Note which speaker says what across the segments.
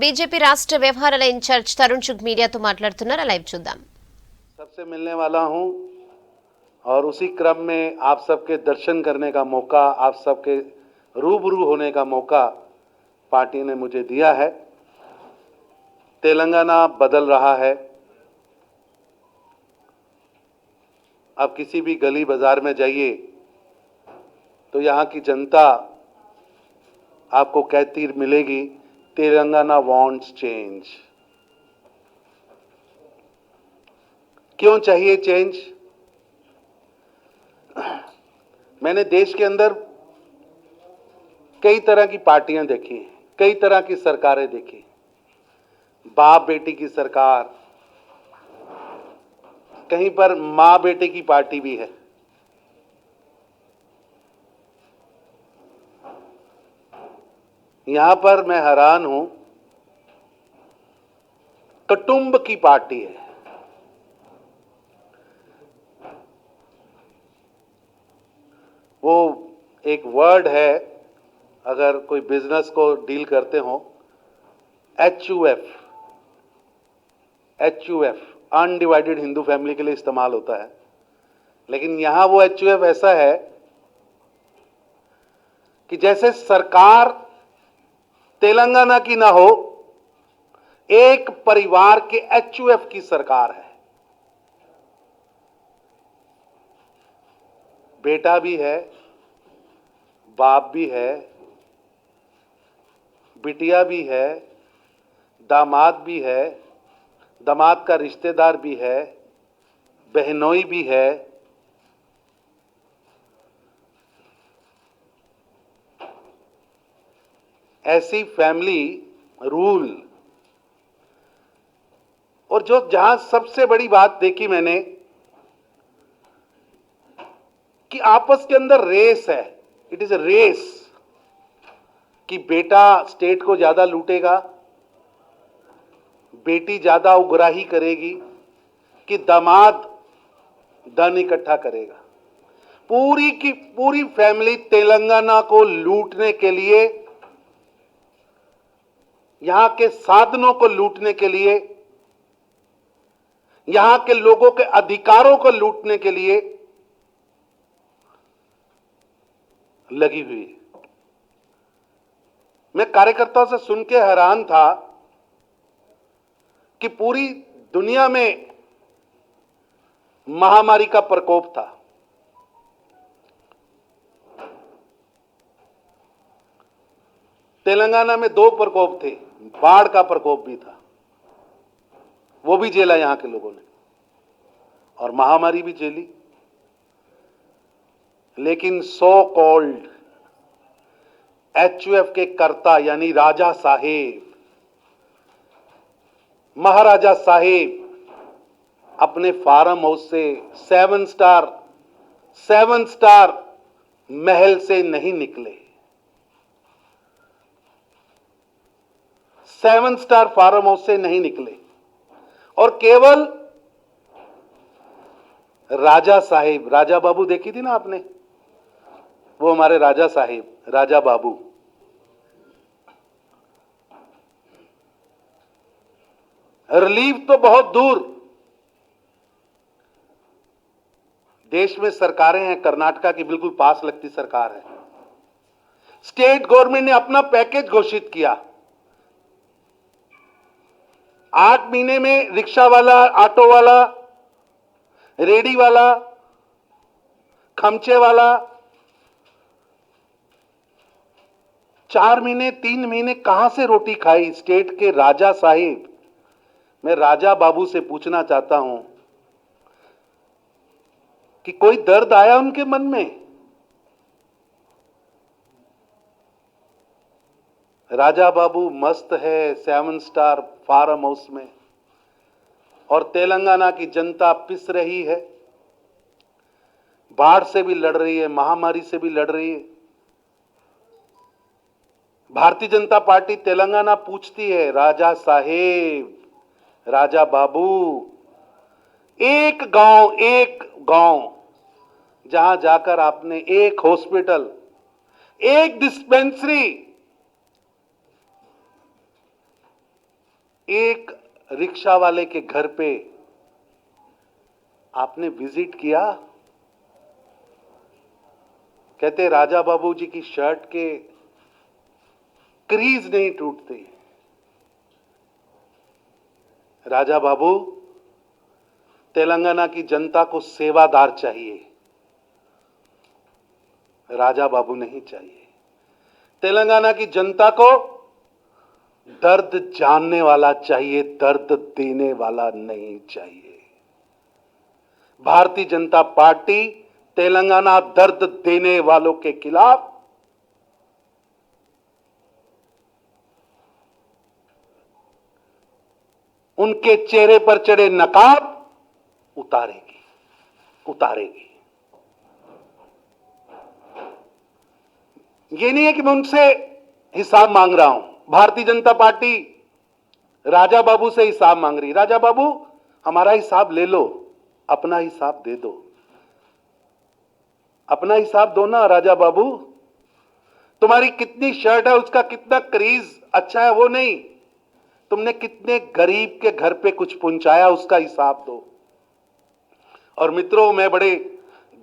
Speaker 1: BJP राष्ट्र व्यवहाराల in-charge तरुण चुग मीडियाతో మాట్లాడుతున్నారు live చూద్దాం।
Speaker 2: सबसे मिलने वाला हूं और उसी क्रम में आप सबके दर्शन करने का मौका, आप सबके रूबरू होने का मौका पार्टी ने मुझे दिया है। तेलंगाना बदल रहा है। अब किसी भी गली बाजार में जाइए तो यहाँ की जनता आपको कहती मिलेगी, तेलंगाना वांट्स चेंज। क्यों चाहिए चेंज? मैंने देश के अंदर कई तरह की पार्टियां देखी, कई तरह की सरकारें देखी। बाप बेटी की सरकार, कहीं पर मां बेटे की पार्टी भी है। यहां पर मैं हैरान हूं, कुटुंब की पार्टी है। वो एक वर्ड है, अगर कोई बिजनेस को डील करते हो, HUF, अनडिवाइडेड हिंदू फैमिली के लिए इस्तेमाल होता है। लेकिन यहां वो HUF ऐसा है कि जैसे सरकार तेलंगाना की ना हो, एक परिवार के HUF की सरकार है। बेटा भी है, बाप भी है, बिटिया भी है, दामाद भी है, दामाद का रिश्तेदार भी है, बहनोई भी है। ऐसी फैमिली रूल। और जो जहां सबसे बड़ी बात देखी मैंने कि आपस के अंदर रेस है, इट इज अ रेस, कि बेटा स्टेट को ज्यादा लूटेगा, बेटी ज्यादा उगराही करेगी, कि दामाद धन इकट्ठा करेगा। पूरी की पूरी फैमिली तेलंगाना को लूटने के लिए, यहां के साधनों को लूटने के लिए, यहां के लोगों के अधिकारों को लूटने के लिए लगी हुई है। मैं कार्यकर्ताओं से सुन के हैरान था कि पूरी दुनिया में महामारी का प्रकोप था। तेलंगाना में 2 प्रकोप थे, बाढ़ का प्रकोप भी था, वो भी झेला यहां के लोगों ने, और महामारी भी झेली। लेकिन सो कॉल्ड HUF के कर्ता यानी राजा साहेब, महाराजा साहेब अपने फार्म हाउस से 7 स्टार महल से नहीं निकले। 7 स्टार फार्म हाउस से नहीं निकले और केवल राजा साहेब, राजा बाबू देखी थी ना आपने, वो हमारे राजा साहेब, राजा बाबू, रिलीफ तो बहुत दूर। देश में सरकारें हैं, कर्नाटका की बिल्कुल पास लगती सरकार है, स्टेट गवर्नमेंट ने अपना पैकेज घोषित किया। 8 महीने में रिक्शा वाला, ऑटो वाला, रेडी वाला, खमचे वाला 4 महीने 3 महीने कहां से रोटी खाई स्टेट के राजा साहिब। मैं राजा बाबू से पूछना चाहता हूं कि कोई दर्द आया उनके मन में? राजा बाबू मस्त है 7 स्टार फार्म हाउस में, और तेलंगाना की जनता पिस रही है, बाढ़ से भी लड़ रही है, महामारी से भी लड़ रही है। भारतीय जनता पार्टी तेलंगाना पूछती है, राजा साहेब, राजा बाबू, एक गांव जहां जाकर आपने एक हॉस्पिटल, एक डिस्पेंसरी, एक रिक्शा वाले के घर पे आपने विजिट किया? कहते राजा बाबू जी की शर्ट के क्रीज नहीं टूटते। राजा बाबू, तेलंगाना की जनता को सेवादार चाहिए, राजा बाबू नहीं चाहिए। तेलंगाना की जनता को दर्द जानने वाला चाहिए, दर्द देने वाला नहीं चाहिए। भारतीय जनता पार्टी तेलंगाना दर्द देने वालों के खिलाफ उनके चेहरे पर चढ़े नकाब उतारेगी, उतारेगी। ये नहीं है कि मैं उनसे हिसाब मांग रहा हूं। भारतीय जनता पार्टी राजा बाबू से हिसाब मांग रही। राजा बाबू, हमारा हिसाब ले लो, अपना हिसाब दे दो। अपना हिसाब दो ना राजा बाबू। तुम्हारी कितनी शर्ट है, उसका कितना क्रीज अच्छा है वो नहीं, तुमने कितने गरीब के घर पे कुछ पहुंचाया उसका हिसाब दो। और मित्रों, मैं बड़े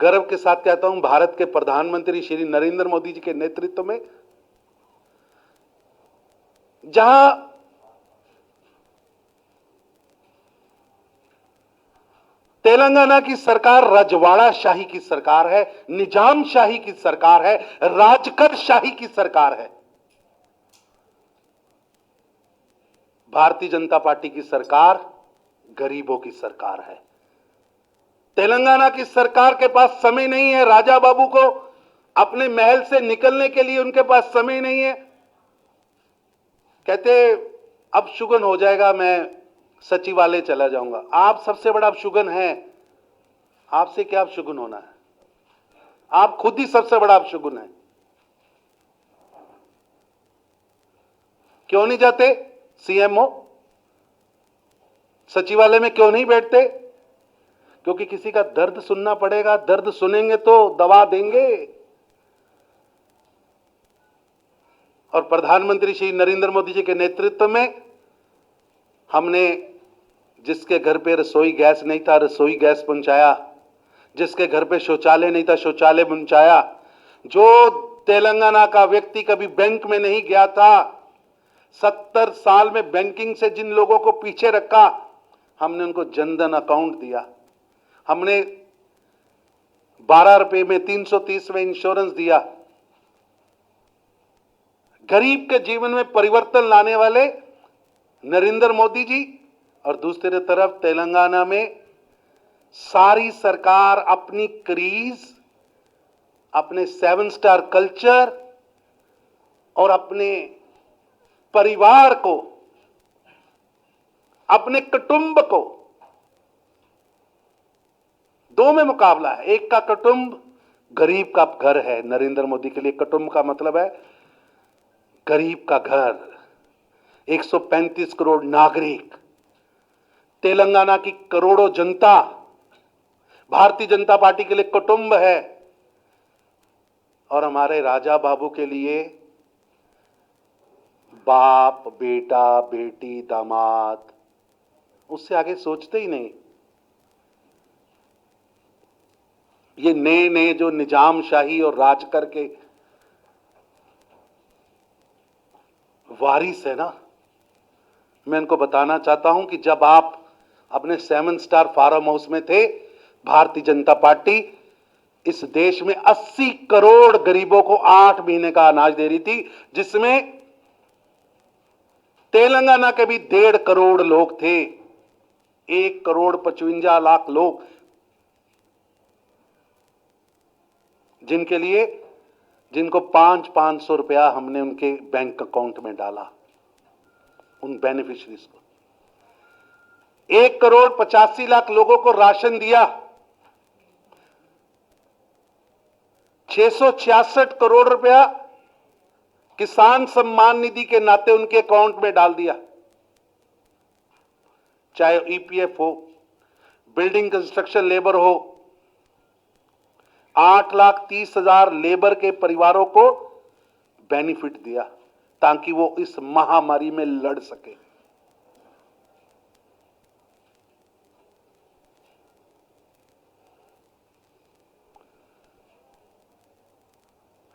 Speaker 2: गर्व के साथ कहता हूं, भारत के प्रधानमंत्री श्री नरेंद्र मोदी जी के नेतृत्व में जहां तेलंगाना की सरकार रजवाड़ा शाही की सरकार है, निजाम शाही की सरकार है, राजकर शाही की सरकार है। भारतीय जनता पार्टी की सरकार गरीबों की सरकार है। तेलंगाना की सरकार के पास समय नहीं है, राजा बाबू को अपने महल से निकलने के लिए उनके पास समय नहीं है। कहते अब शुगन हो जाएगा, मैं सचिवालय चला जाऊंगा। आप सबसे बड़ा शुगन है, आपसे क्या अब शुगन होना है? आप खुद ही सबसे बड़ा अब शुगन है। क्यों नहीं जाते सीएमओ? सचिवालय में क्यों नहीं बैठते? क्योंकि किसी का दर्द सुनना पड़ेगा, दर्द सुनेंगे तो दवा देंगे। और प्रधानमंत्री श्री नरेंद्र मोदी जी के नेतृत्व में हमने जिसके घर पे रसोई गैस नहीं था, रसोई गैस पहुंचाया। जिसके घर पे शौचालय नहीं था, शौचालय पहुंचाया। जो तेलंगाना का व्यक्ति कभी बैंक में नहीं गया था, 70 साल में बैंकिंग से जिन लोगों को पीछे रखा, हमने उनको जनधन अकाउंट दिया। हमने 12 रुपए में 330 में इंश्योरेंस दिया। गरीब के जीवन में परिवर्तन लाने वाले नरेंद्र मोदी जी, और दूसरी तरफ तेलंगाना में सारी सरकार अपनी क्रीज, अपने 7 स्टार कल्चर और अपने परिवार को, अपने कुटुंब को, दो में मुकाबला है। एक का कुटुंब गरीब का घर है। नरेंद्र मोदी के लिए कुटुंब का मतलब है गरीब का घर। 135 करोड़ नागरिक, तेलंगाना की करोड़ों जनता भारतीय जनता पार्टी के लिए कुटुंब है। और हमारे राजा बाबू के लिए बाप, बेटा, बेटी, दामाद, उससे आगे सोचते ही नहीं। ये नए नए जो निजाम शाही और राजकर के वारिस है ना, मैं इनको बताना चाहता हूं कि जब आप अपने 7 स्टार फार्म हाउस में थे, भारतीय जनता पार्टी इस देश में 80 करोड़ गरीबों को 8 महीने का अनाज दे रही थी, जिसमें तेलंगाना के भी 1.5 करोड़ लोग थे। 1 करोड़ 55 लाख लोग, जिनके लिए जिनको 500 रुपया हमने उनके बैंक अकाउंट में डाला, उन बेनिफिशियरीज को। 1 करोड़ 85 लाख लोगों को राशन दिया। 666 करोड़ रुपया किसान सम्मान निधि के नाते उनके अकाउंट में डाल दिया। चाहे ईपीएफ हो, बिल्डिंग कंस्ट्रक्शन लेबर हो, 8,30,000 लेबर के परिवारों को बेनिफिट दिया ताकि वो इस महामारी में लड़ सके।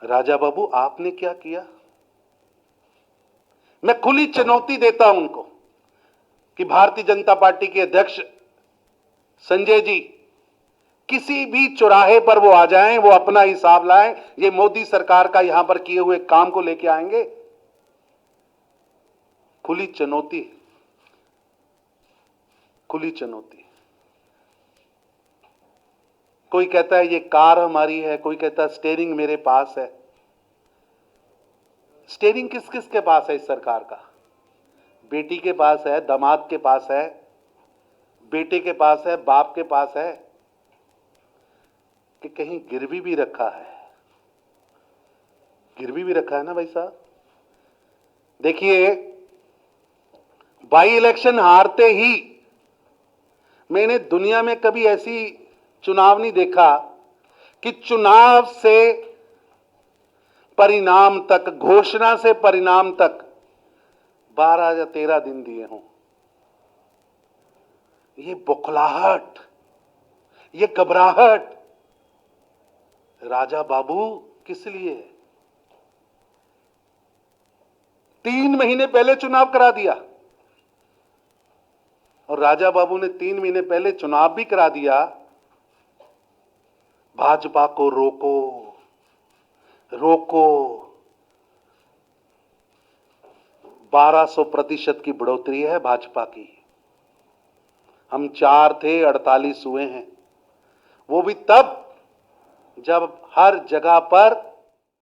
Speaker 2: राजा बाबू आपने क्या किया? मैं खुली चुनौती देता हूं उनको कि भारतीय जनता पार्टी के अध्यक्ष संजय जी किसी भी चौराहे पर वो आ जाएं, वो अपना हिसाब लाएं, ये मोदी सरकार का यहां पर किए हुए काम को लेके आएंगे। खुली चुनौती, खुली चुनौती। कोई कहता है ये कार हमारी है, कोई कहता है स्टीयरिंग मेरे पास है। स्टीयरिंग किस किस के पास है इस सरकार का? बेटी के पास है, दामाद के पास है, बेटे के पास है, बाप के पास है, कि कहीं गिरवी भी रखा है? गिरवी भी रखा है ना भाई साहब। देखिए, बाई इलेक्शन हारते ही मैंने दुनिया में कभी ऐसी चुनाव नहीं देखा कि चुनाव से परिणाम तक, घोषणा से परिणाम तक 12 या 13 दिन दिए हों। ये बौखलाहट, ये घबराहट राजा बाबू किस लिए है? 3 महीने पहले चुनाव करा दिया, और राजा बाबू ने 3 महीने पहले चुनाव भी करा दिया। भाजपा को रोको, रोको। 1200% की बढ़ोतरी है भाजपा की। हम 4 थे, 48 हुए हैं। वो भी तब जब हर जगह पर